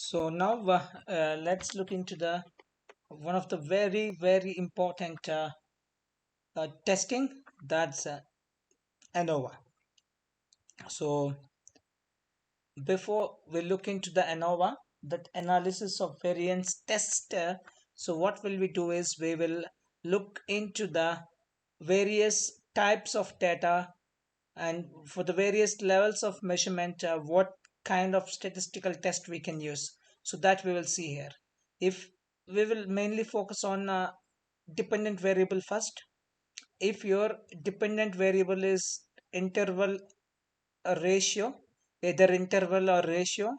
So now let's look into the one of the very important testing, that's ANOVA. So before we look into the ANOVA, that analysis of variance test, so what will we do is we will look into the various types of data, and for the various levels of measurement, what kind of statistical test we can use. So that we will see here. If we will mainly focus on dependent variable first. If your dependent variable is interval ratio, either interval or ratio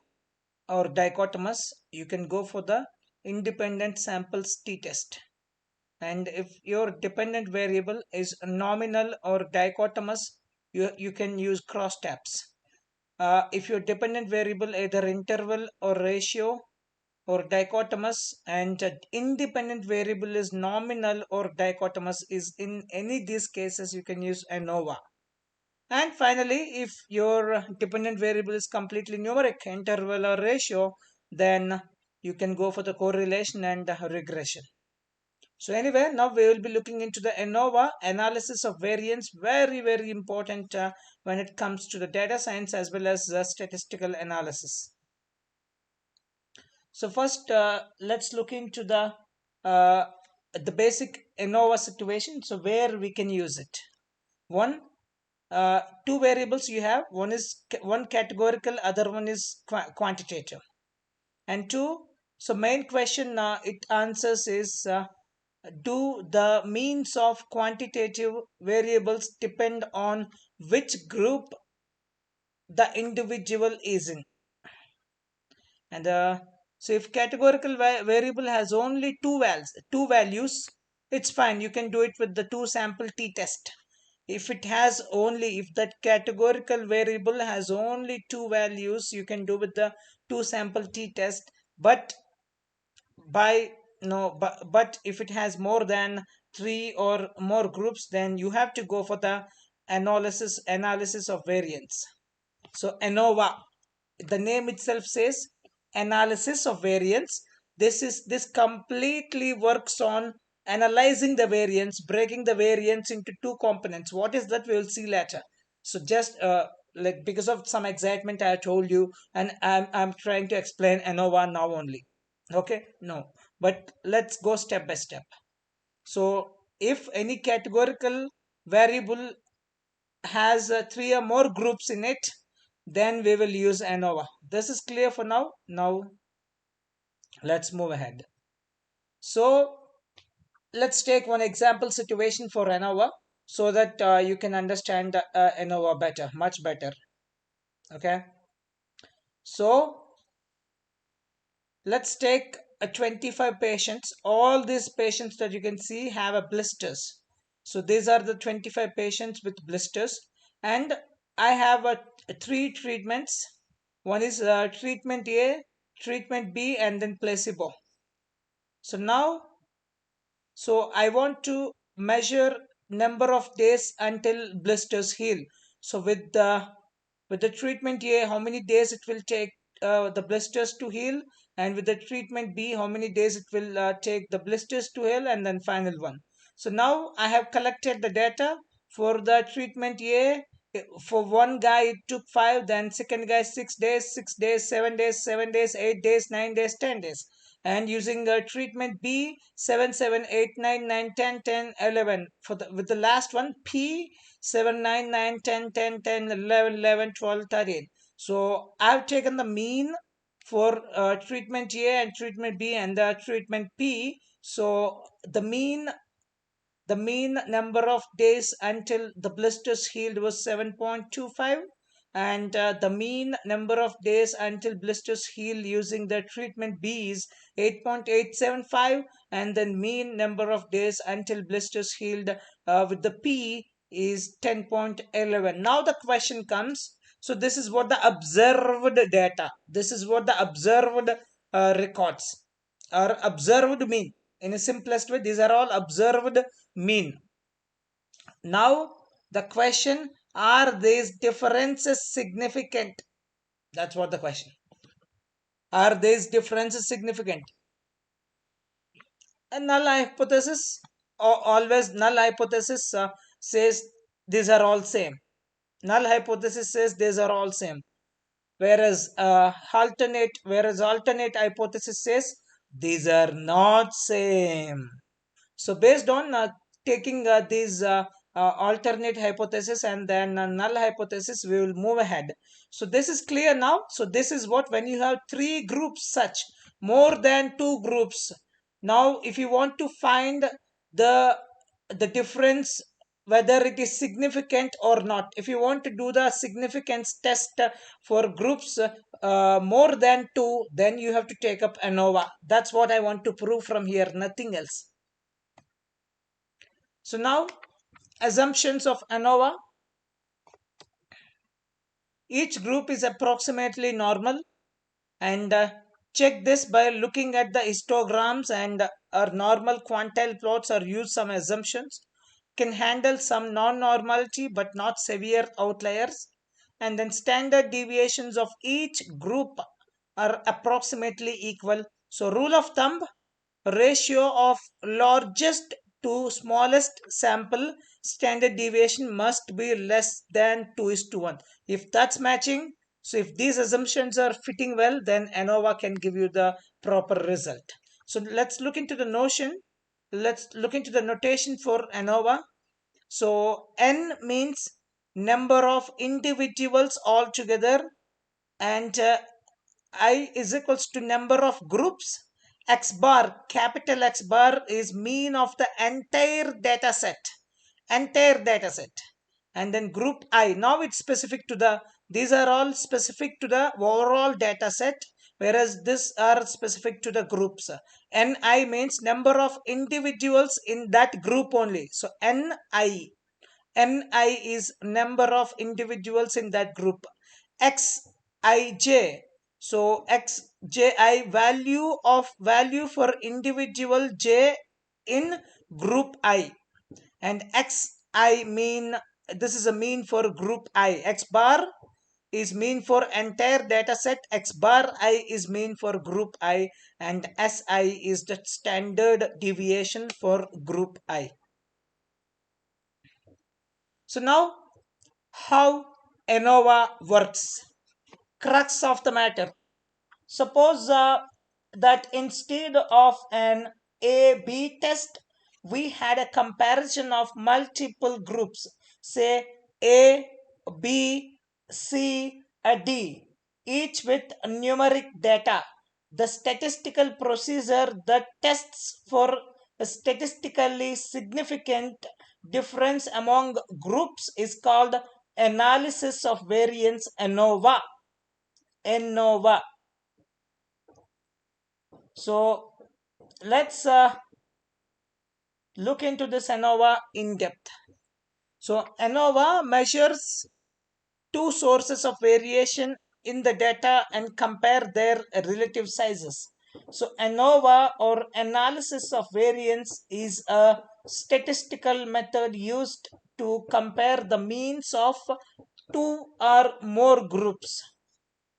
or dichotomous, you can go for the independent samples t-test. And if your dependent variable is nominal or dichotomous, you can use crosstabs. If your dependent variable either interval or ratio or dichotomous, and independent variable is nominal or dichotomous, is in any these cases you can use ANOVA. And finally, if your dependent variable is completely numeric, interval or ratio, then you can go for the correlation and regression. So anyway, now we will be looking into the ANOVA, analysis of variance, very important when it comes to the data science as well as statistical analysis. So first, let's look into the basic ANOVA situation. So where we can use it. One, two variables you have. One is one categorical, other one is quantitative. And two, so main question it answers is, do the means of quantitative variables depend on which group the individual is in? And so if categorical variable has only two values, it's fine. You can do it with the two sample t-test. If it has only, if that categorical variable has only two values, you can do with the two sample t-test. But by no but if it has more than three or more groups, then you have to go for the analysis of variance. So ANOVA, the name itself says analysis of variance. This completely works on analyzing the variance, breaking the variance into two components. What is that, we will see later. So just like because of some excitement I told you, and I'm trying to explain ANOVA now only. Okay, no, but let's go step by step. So if any categorical variable has three or more groups in it, then we will use ANOVA. This is clear for now. Now let's move ahead. So let's take one example situation for ANOVA so that you can understand ANOVA better, much better. Okay, so let's take 25 patients. All these patients that you can see have a blisters. So these are the 25 patients with blisters, and I have three treatments. One is treatment A, treatment B, and then placebo. So now, so I want to measure number of days until blisters heal. So with the treatment A, how many days it will take the blisters to heal, and with the treatment B, how many days it will take the blisters to heal, and then final one. So now I have collected the data for the treatment A. For one guy it took 5, then second guy 6 days, 6 days, 7 days, 7 days, 8 days, 9 days, 10 days. And using treatment B, 7, 7, 8, 9, 9, 10, 10, 11. For the with the last one P, 7, 9, 9, 10, 10, 10, 11, 11, 12, 13. So I've taken the mean for treatment A and treatment B and the treatment P. So the mean number of days until the blisters healed was 7.25, and the mean number of days until blisters heal using the treatment B is 8.875, and then mean number of days until blisters healed with the P is 10.11. Now the question comes, So this is what the observed data. This is what the observed records or observed mean. In a simplest way, these are all observed mean. Now the question: are these differences significant? That's what the question. Are these differences significant? A null hypothesis, or always null hypothesis says these are all same. Null hypothesis says these are all same. Whereas alternate hypothesis says these are not same. So based on taking these alternate hypothesis and then null hypothesis, we will move ahead. So this is clear now. So this is what, when you have three groups, such more than two groups. Now if you want to find the difference, whether it is significant or not, if you want to do the significance test for groups more than two, then you have to take up ANOVA. That's what I want to prove from here, nothing else. So now, assumptions of ANOVA. Each group is approximately normal, and check this by looking at the histograms, and our normal quantile plots are used. Some assumptions can handle some non-normality but not severe outliers, and then standard deviations of each group are approximately equal. So rule of thumb: ratio of largest to smallest sample standard deviation must be less than 2:1. If that's matching, so if these assumptions are fitting well, then ANOVA can give you the proper result. So let's look into the notion. Let's look into the notation for ANOVA. So N means number of individuals altogether, and I is equals to number of groups. X bar, capital X bar, is mean of the entire data set. Entire data set. And then group I. Now it's specific to the, these are all specific to the overall data set, whereas these are specific to the groups. Ni means number of individuals in that group only. So Ni. Ni is number of individuals in that group. Xij. So xji, value for individual j in group I. And xi mean, this is a mean for group I. X bar is mean for entire data set. X bar I is mean for group I, and Si is the standard deviation for group I. So now, how ANOVA works. Crux of the matter. Suppose that instead of an A-B test, we had a comparison of multiple groups, say A, B, C, D, each with numeric data. The statistical procedure that tests for a statistically significant difference among groups is called analysis of variance, ANOVA. ANOVA. So let's look into this ANOVA in depth. So ANOVA measures two sources of variation in the data and compare their relative sizes. So ANOVA, or analysis of variance, is a statistical method used to compare the means of two or more groups.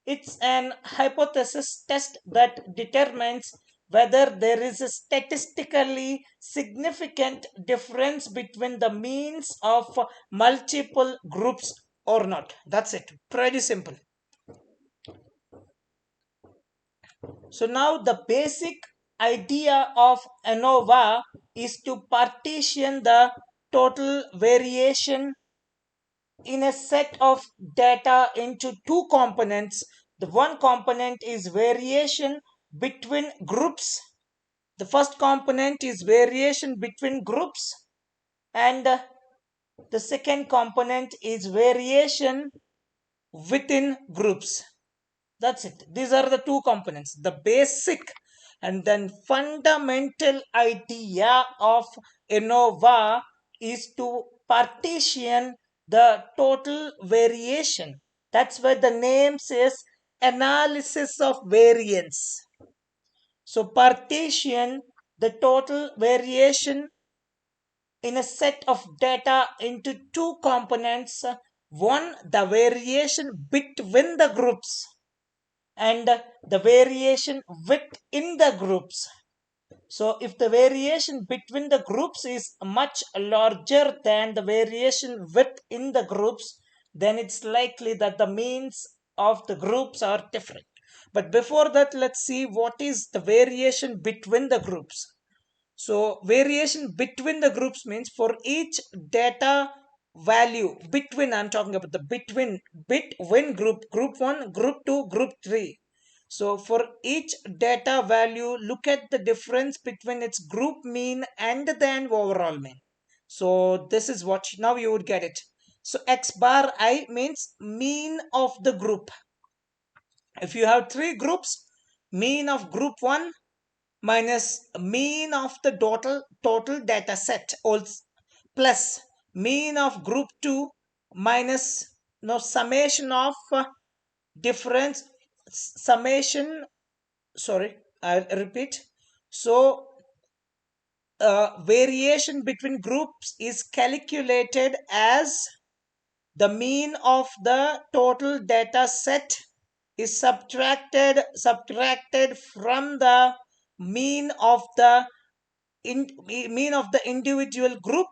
It's an hypothesis test that determines whether there is a statistically significant difference between the means of multiple groups or not. That's it. Pretty simple. So now the basic idea of ANOVA is to partition the total variation in a set of data into two components. The one component is variation between groups. The first component is variation between groups, and the second component is variation within groups. That's it. These are the two components. The basic and then fundamental idea of ANOVA is to partition the total variation That's why the name says analysis of variance. So partition the total variation in a set of data into two components. One, the variation between the groups, and the variation within the groups. So if the variation between the groups is much larger than the variation within the groups, then it's likely that the means of the groups are different. But before that, let's see what is the variation between the groups. So variation between the groups means for each data value between, I'm talking about the between group 1, group 2, group 3. So for each data value, look at the difference between its group mean and then overall mean. So this is what now you would get it. So x bar I means mean of the group. If you have three groups, mean of group 1 minus mean of the total data set also, plus mean of group 2 minus no summation of difference summation, sorry, I'll repeat. So variation between groups is calculated as the mean of the total data set is subtracted from the mean of the mean of the individual group,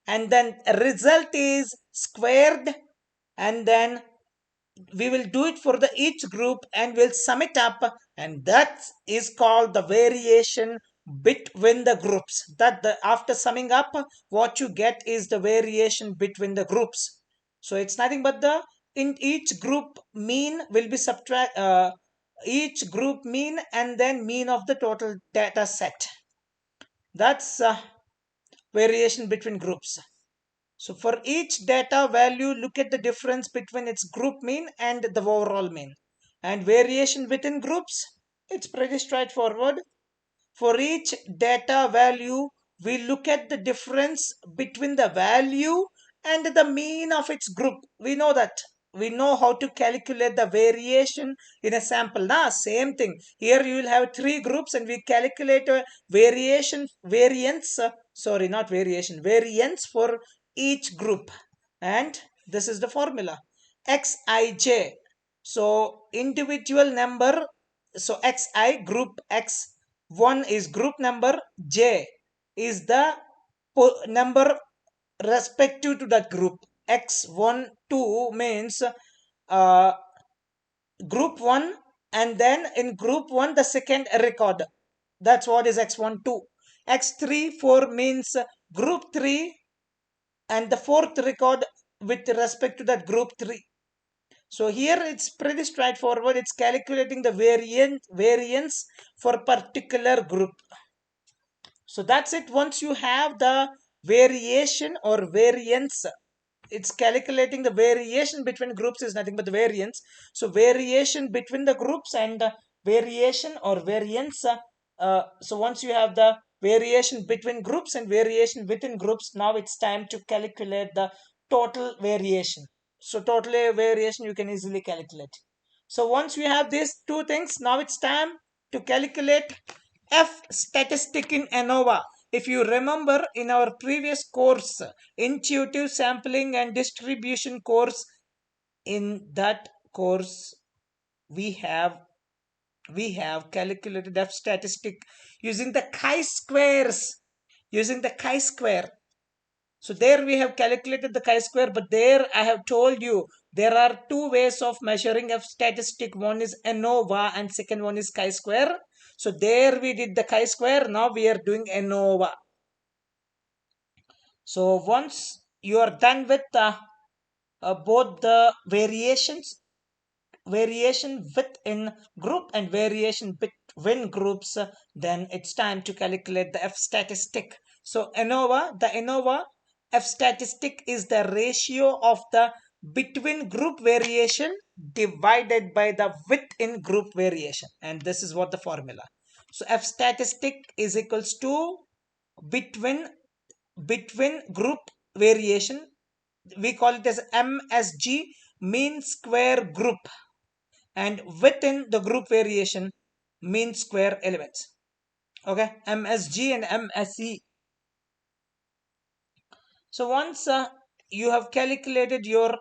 and then result is squared, and then we will do it for the each group and we'll sum it up, and that is called the variation between the groups. That the after summing up, what you get is the variation between the groups. So it's nothing but the in each group mean will be subtract each group mean and then mean of the total data set. That's variation between groups. So for each data value, look at the difference between its group mean and the overall mean. And variation within groups, it's pretty straightforward. For each data value, we look at the difference between the value and the mean of its group. We know that. We know how to calculate the variation in a sample. Now, same thing. Here you will have three groups and we calculate a variance, sorry, not variation, variance for each group. And this is the formula. Xij. So, individual number, so Xi, group X1 is group number, J is the number respective to that group. X1 2 means uh, group 1, and then in group 1 the second record. That's what is X1 2. X3 4 means group 3 and the fourth record with respect to that group 3. So here it's pretty straightforward. It's calculating the variance for particular group. So that's it. Once you have the variation or variance, it's calculating the variation between groups is nothing but the variance. So variation between the groups and variation or variance. So once you have the variation between groups and variation within groups, now it's time to calculate the total variation. So total variation you can easily calculate. So once we have these two things, now it's time to calculate F statistic in ANOVA. If you remember in our previous course, intuitive sampling and distribution course, in that course we have calculated F statistic using the chi-square. So there we have calculated the chi-square, but there I have told you there are two ways of measuring F statistic. One is ANOVA and second one is chi-square. So there we did the chi-square. Now we are doing ANOVA. So once you are done with both the variation within group and variation between groups, then it's time to calculate the F statistic. So the ANOVA F statistic is the ratio of the between group variation divided by the within group variation, and this is what the formula. So F statistic is equals to between group variation, we call it as MSG, mean square group, and within the group variation, mean square elements. Okay, MSG and MSE. So once you have calculated your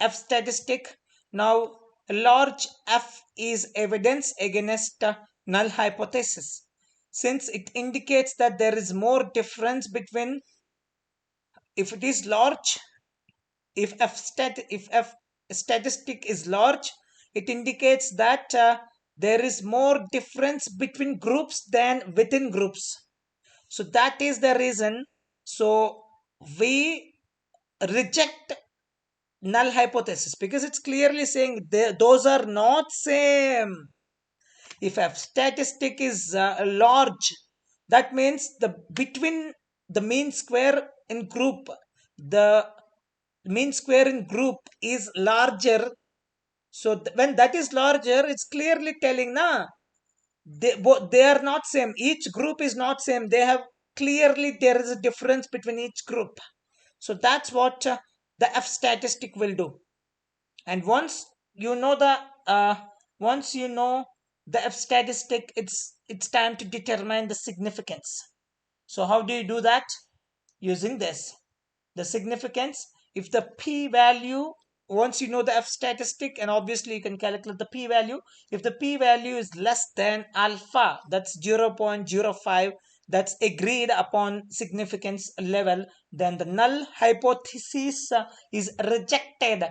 F statistic, now large F is evidence against null hypothesis, since it indicates that there is more difference between, if it is large, if F statistic is large, it indicates that there is more difference between groups than within groups. So that is the reason. So we reject null hypothesis because it's clearly saying those are not same. If a statistic is large, that means the between the mean square in group, the mean square in group is larger. So when that is larger, it's clearly telling na they are not same. Each group is not same. They have clearly, there is a difference between each group. So that's what the F statistic will do. And uh, once you know the F statistic, it's time to determine the significance. So how do you do that? Using this, the significance. If the p value, once you know the F statistic, and obviously you can calculate the p value. If the p value is less than alpha, that's 0.05, that's agreed upon significance level, then the null hypothesis is rejected,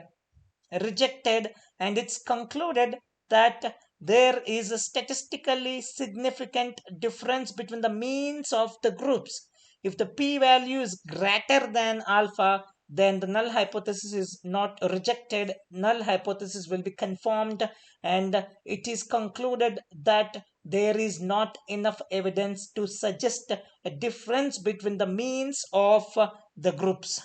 and it's concluded that there is a statistically significant difference between the means of the groups. If the p-value is greater than alpha, then the null hypothesis is not rejected. Null hypothesis will be confirmed, and it is concluded that there is not enough evidence to suggest a difference between the means of the groups.